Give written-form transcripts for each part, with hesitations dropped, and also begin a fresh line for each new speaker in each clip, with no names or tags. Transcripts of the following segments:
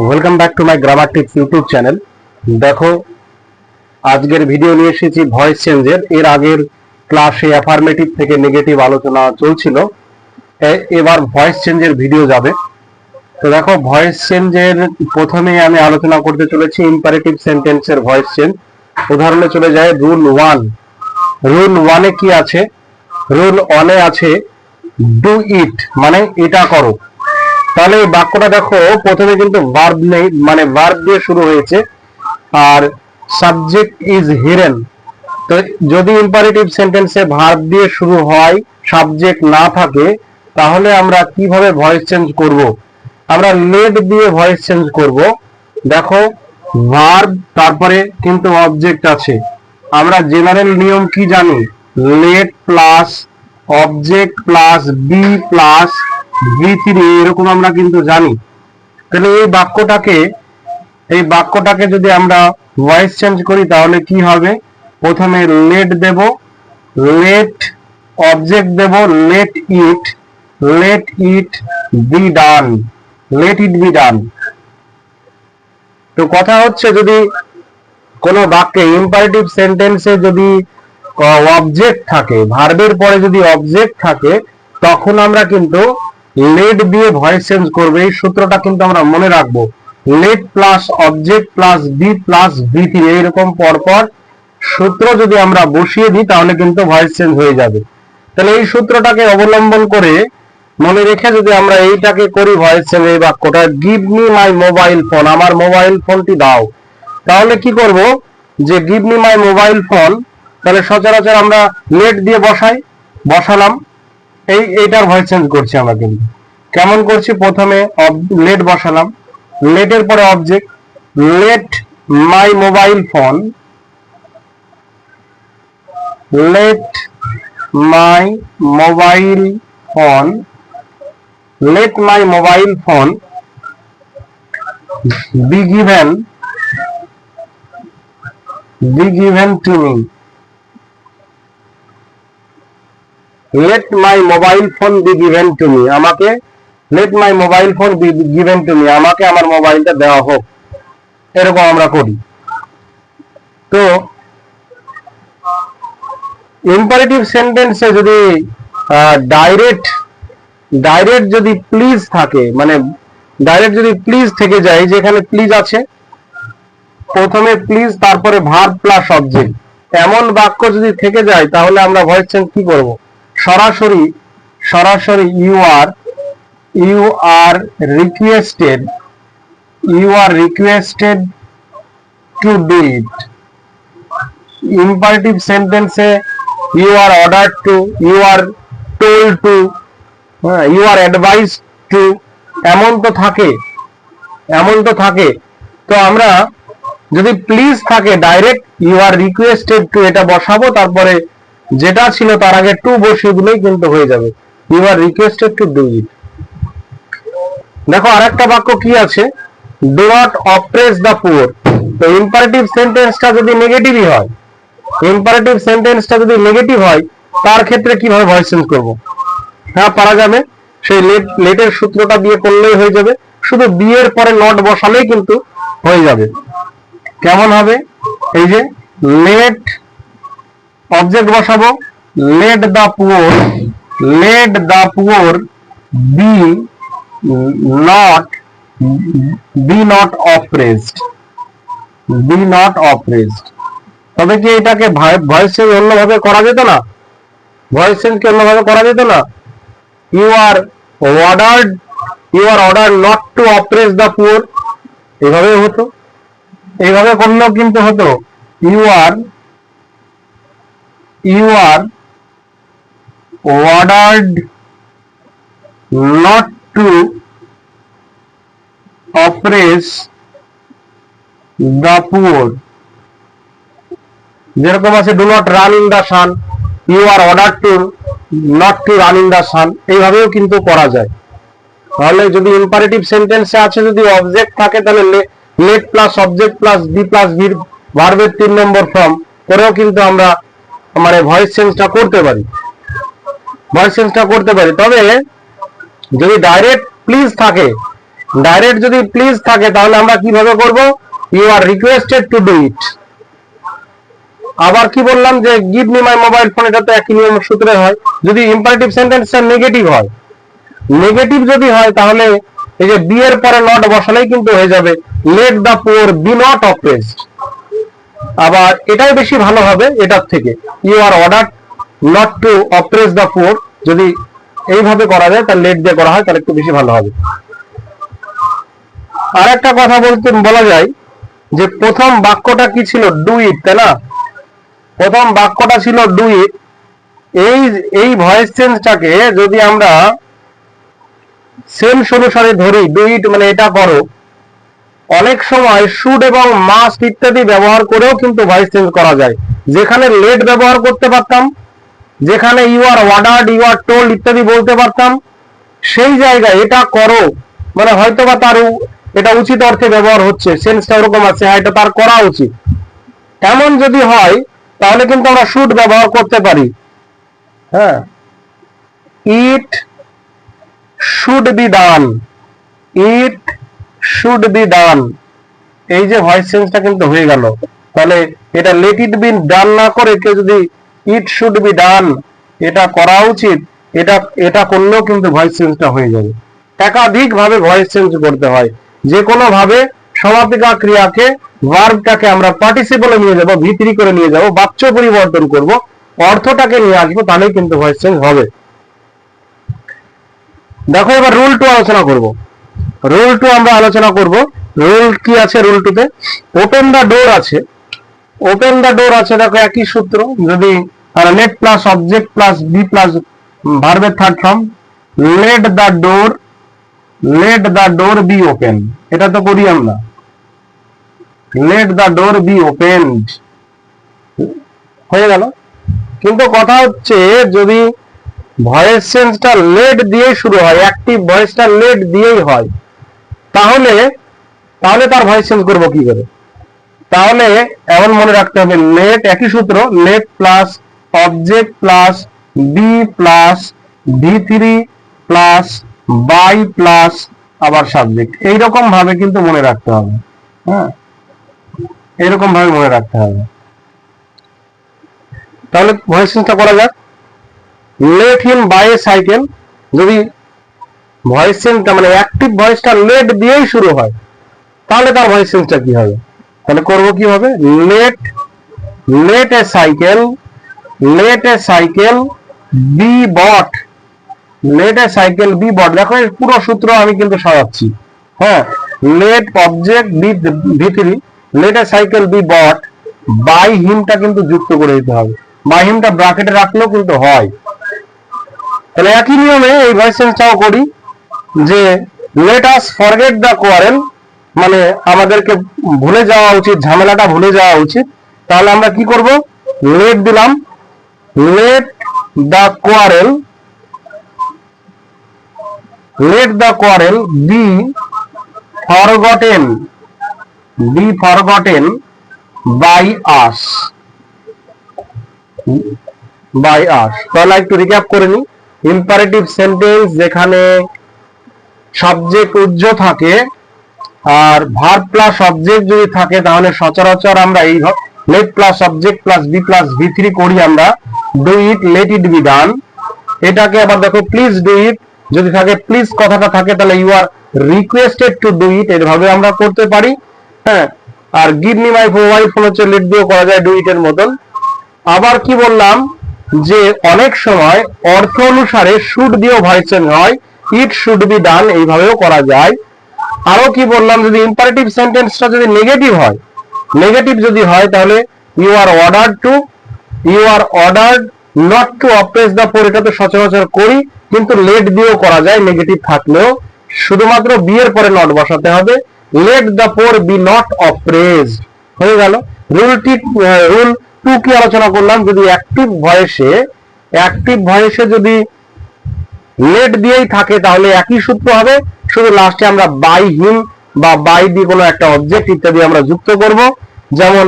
Welcome back to my grammar tips YouTube channel. দেখো, আজকের video নিয়ে এসেছি ভয়েস চেঞ্জের। এর আগের ক্লাসে অ্যাফার্মেটিভ থেকে নেগেটিভ আলোচনা চলছিল, এবার ভয়েস চেঞ্জের ভিডিও যাবে। তো দেখো, ভয়েস চেঞ্জের প্রথমেই আমি আলোচনা করতে চলেছি ইম্পারেটিভ সেন্টেন্সের ভয়েস চেঞ্জ। উদাহরণে চলে যায় রুল 1। রুল 1-এ কি আছে? রুল 1-এ আছে ডু ইট, মানে এটা করো। তাহলে এই বাক্যটা দেখো, প্রথমে কিন্তু ভার্ব নেই, মানে ভার্ব দিয়ে শুরু হয়েছে, আর সাবজেক্ট ইজ হিরেন। তো যদি ইম্পারেটিভ সেন্টেন্সে ভার্ব দিয়ে শুরু হয়, সাবজেক্ট না থাকে, তাহলে আমরা কিভাবে ভয়েস চেঞ্জ করব? আমরা লেট দিয়ে ভয়েস চেঞ্জ করব। দেখো, ভার্ব তারপরে কিন্তু অবজেক্ট আছে। আমরা জেনারেল নিয়ম কি জানি? Let plus object plus be plus V3, এরকম আমরা কিন্তু জানি। তাহলে এই বাক্যটাকে যদি আমরা ভয়েস চেঞ্জ করি তাহলে কি হবে? প্রথমে লেট দেব, লেট অবজেক্ট দেব let it be done, let it be done. তো কথা হচ্ছে, যদি কোনো বাক্যে ইম্পারেটিভ সেন্টেন্সে যদি অবজেক্ট থাকে, ভার্বের পরে যদি অবজেক্ট থাকে, তখন আমরা কিন্তু লেট দিয়ে ভয়েস চেঞ্জ করবে। এই সূত্রটা কিন্তু আমরা মনে রাখবো। Let plus object plus be plus V3, এইরকম পরপর সূত্র যদি আমরা বসিয়ে দিই তাহলে কিন্তু ভয়েস চেঞ্জ হয়ে যাবে। তাহলে এই সূত্রটাকে অবলম্বন করে মনে রেখে যদি আমরা এইটাকে করি ভয়েস চেঞ্জ, এই বাক্যটা give me my mobile phone, আমার মোবাইল ফোনটি দাও, তাহলে কি করব? যে give me my mobile phone, তাহলে সচরাচর আমরা লেট দিয়ে বসালাম, এইটার ভয়েস চেঞ্জ করছি আমরা। কিন্তু কেমন করছি? প্রথমে লেট বসালাম, লেটের পরে object, late my mobile phone, late my mobile phone, late my mobile phone be given to me, let my mobile phone be given to me, আমাকে let my mobile phone be given to me, আমাকে আমার মোবাইলটা দেওয়া হোক, এরকম আমরা করি। তো ইম্পারেটিভ সেন্টেন্সে যদি ডাইরেক্ট যদি প্লিজ থাকে, মানে ডাইরেক্ট যদি প্লিজ থেকে যায়, যেখানে প্লিজ আছে, প্রথমে প্লিজ তারপরে ভার্ব প্লাস অবজেক্ট, এমন বাক্য যদি থেকে যায়, তাহলে আমরা ভয়েস চেঞ্জ কি করব? সরাসরি you are requested to do it. Imperative সেন্টেন্সে you are ordered to, you are told to, you are advised to, এমন তো থাকে। তো আমরা যদি প্লিজ থাকে, direct you are requested to এটা বসাবো, তারপরে যেটা ছিল তার আগে টু বসিয়ে দিলেই কিন্তু হয়ে যাবে, you are requested to do it. দেখো, আরেকটা বাক্য কি আছে? Do not oppress the poor. তো ইম্পারেটিভ সেন্টেন্সটা যদি নেগেটিভই হয়, তার ক্ষেত্রে কিভাবে ভয়েস চেঞ্জ করব? হ্যাঁ, পারা যাবে। সেই লেটের সূত্রটা দিয়ে করলেই হয়ে যাবে, শুধু বি এর পরে নট বসালেই কিন্তু হয়ে যাবে। কেমন হবে? এই যে লেট অবজেক্ট বসাবো, let the poor be not oppressed, তবে কি এটাকে ভয়েস চেঞ্জ অন্যভাবে করা যেত না? You are ordered not to oppress the poor, এভাবে হতো। এইভাবে করলেও কিন্তু হতো, you are ordered not to oppress the poor. যেরকম আছে do not run in the sun, you are ordered to not to run in the sun, এইভাবেও কিন্তু করা যায়। তাহলে যদি ইম্পারেটিভ সেন্টেন্সে আছে, যদি অবজেক্ট থাকে, তাহলে let plus object plus be plus ভার্বের 3 নম্বর ফর্ম করেও কিন্তু আমরা মানে ভয়েস চেঞ্জটা করতে পারি। তবে যদি ডাইরেক্ট প্লিজ থাকে, ডাইরেক্ট যদি প্লিজ থাকে তাহলে আমরা কিভাবে করব, you are requested to do it. আবার কি বললাম যে give me my mobile phone, এটা তো একই নিয়ম সূত্রে হয়। যদি ইম্পারেটিভ সেন্টেন্সটা নেগেটিভ হয়, নেগেটিভ যদি হয় তাহলে এই যে বি এর পরে নট বসালেই কিন্তু হয়ে যাবে let the poor be not oppressed. আবার এটাই বেশি ভালো হবে এটার থেকে, you are order not to oppress the poor, যদি এইভাবে করা যায় তাহলে লেট দিয়ে করা হয় তাহলে একটু বেশি ভালো হবে। আর একটা কথা বলা যায় যে প্রথম বাক্যটা কি ছিল, ডু ইট, তাই না? প্রথম বাক্যটা ছিল ডু ইট। এই ভয়েস চেঞ্জটাকে যদি আমরা সেন্স অনুসারে ধরি, ডু ইট মানে এটা করো, অনেক সময় শুড এবং মাস্ট ইত্যাদি ব্যবহার করেও কিন্তু ভয়েস চেঞ্জ করা যায়। যেখানে লেট ব্যবহার করতে পারতাম, যেখানে you are ordered, you are told ইত্যাদি বলতে পারতাম, সেই জায়গায় এটা করো মানে হয়তো বা তার এটা উচিত অর্থে ব্যবহার হচ্ছে, সেন্সটা ওরকম আছে, হ্যাঁ এটা তার করা উচিত, এমন যদি হয় তাহলে কিন্তু আমরা শুড ব্যবহার করতে পারি। হ্যাঁ, it should be done, it should be done, এই যে ভয়েস চেঞ্জটা কিন্তু হয়ে গেল। তাহলে এটা লেট ইট বি ডান না করে কেউ যদি ইট শুড বি ডান, এটা করা উচিত, এটা করলেও কিন্তু ভয়েস চেঞ্জটা হয়ে যাবে। একাধিক ভাবে ভয়েস চেঞ্জ করতে হয়, যে কোনো ভাবে সমাপিকা ক্রিয়াকে, ভার্বটাকে আমরা পার্টিসিপলে নিয়ে যাব, ভিতরি করে নিয়ে যাব, বাচ্য পরিবর্তন করব, অর্থটাকে নিয়ে আসবো, তাহলেই কিন্তু ভয়েস চেঞ্জ হবে। দেখো এবার রুল 2 আলোচনা করব। রুল 2 আমরা আলোচনা করব। রুল কি আছে রুল 2 তে? ওপেন দ্য ডোর আছে, ওপেন দ্য ডোর আছে, দেখো একই সূত্র, যদি let plus object plus be plus ভার্বের third form, let the door, let the door be open, এটা তো করি আমরা, let the door be opened, হয়ে গেল। কিন্তু কথা হচ্ছে যদি ভয়েস চেঞ্জটা লেট দিয়ে শুরু হয়, অ্যাক্টিভ ভয়েসটা লেট দিয়েই হয়, তাহলে তার ভয়েস চেঞ্জ করবো কি করে? তাহলে এমন মনে রাখতে হবে, লেট একই সূত্র, let plus object plus be plus V3 plus by plus আবার সাবজেক্ট, এইরকম ভাবে কিন্তু মনে রাখতে হবে। হ্যাঁ, এইরকম ভাবে মনে রাখতে হবে। তাহলে ভয়েস চেঞ্জটা করা যাক। Let him by a cycle, যদি ভয়েস চেঞ্জটা মানে অ্যাক্টিভ ভয়েসটা লেট দিয়েই শুরু হয়, তাহলে তার ভয়েস চেঞ্জটা কি হবে? তাহলে করব কি হবে, let a cycle, let a cycle be bought, let a cycle be bought. দেখো এই পুরো সূত্র আমি কিন্তু সাজাচ্ছি। হ্যাঁ, let object V3, let a cycle be bought, by হিমটা কিন্তু যুক্ত করে দিতে হবে, বাই হিমটা ব্র্যাকেটে রাখলেও কিন্তু হয়। তাহলে একই নিয়মে এই ভয়েস চেঞ্জটাও করি, যে let us forget the quarrel, মানে আমাদেরকে ভুলে যাওয়া উচিত, ঝামেলাটা ভুলে যাওয়া উচিত। তাহলে আমরা কি করব, লেট দিলাম, let the quarrel, let the quarrel be forgotten, be forgotten by us, by us. তাহলে একটু রিক্যাপ করে নিই। ইম্পারেটিভ সেন্টেন্স যেখানে সাবজেক্ট উজ্জ থাকে আর ভার্ব প্লাস অবজেক্ট যদি থাকে, তাহলে সচরাচর আমরা এই let plus object plus be plus V3 করি আমরা, do it, let it be done. এটাকে আবার দেখো প্লিজ ডু ইট, যদি থাকে প্লিজ কথাটা থাকে তাহলে you are requested to do it, এভাবে আমরা করতে পারি। হ্যাঁ, আর give me my mobile phone হচ্ছে লেট দিয়েও করা যায় ডু ইট এর মতন। আবার কি বললাম যে অনেক সময় অর্থ অনুসারে শুড দিয়েও ভয়েস চেঞ্জ হয়, ইট শুড বি ডান, এইভাবেও করা যায়। আরো কি বললাম, যদি ইম্পারেটিভ সেন্টেন্সটা যদি নেগেটিভ হয়, নেগেটিভ যদি হয় তাহলে you are ordered to, you are ordered not to oppress the poor, এটা তো সচরাচর করি, কিন্তু লেট দিয়েও করা যায় নেগেটিভ থাকলেও, শুধুমাত্র বি এর পরে নট বসাতে হবে, let the poor be not oppressed, হয়ে গেল। রুল 2 কি আলোচনা করলাম, যদি অ্যাক্টিভ ভয়েসে যদি লেট দিয়েই থাকে তাহলে একই সূত্র হবে, শুধু লাস্টে আমরা বাই হিম বা বাই দিয়ে কোনো একটা অবজেক্ট ইত্যাদি আমরা যুক্ত করব, যেমন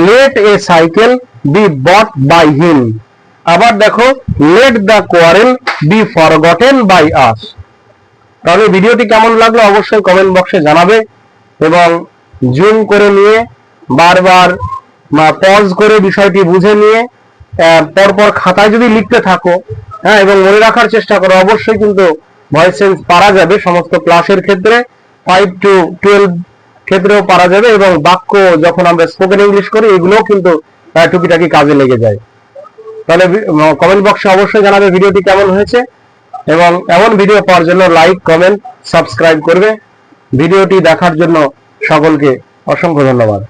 let a cycle be bought by him. আবার দেখো let the quarrel be forgotten by us. তাহলে ভিডিওটি কেমন লাগলো অবশ্যই কমেন্ট বক্সে জানাবে, এবং জুম করে নিয়ে বারবার পজ করে বিষয়টি বুঝে নিয়ে পরপর খাতায় যদি লিখতে থাকো, হ্যাঁ, এবং মনে রাখার চেষ্টা করো, অবশ্যই কিন্তু ভয়েস চেঞ্জ পারা যাবে। সমস্ত ক্লাসের ক্ষেত্রে 5 to 12 ক্ষেত্রেও পারা যাবে, এবং বাক্য যখন আমরা স্পোকেন ইংলিশ করি এগুলোও কিন্তু টুকিটাকি কাজে লেগে যায়। তাহলে কমেন্ট বক্সে অবশ্যই জানাবে ভিডিওটি কেমন হয়েছে, এবং এমন ভিডিও পাওয়ার জন্য লাইক, কমেন্ট, সাবস্ক্রাইব করবে। ভিডিওটি দেখার জন্য সকলকে অসংখ্য ধন্যবাদ।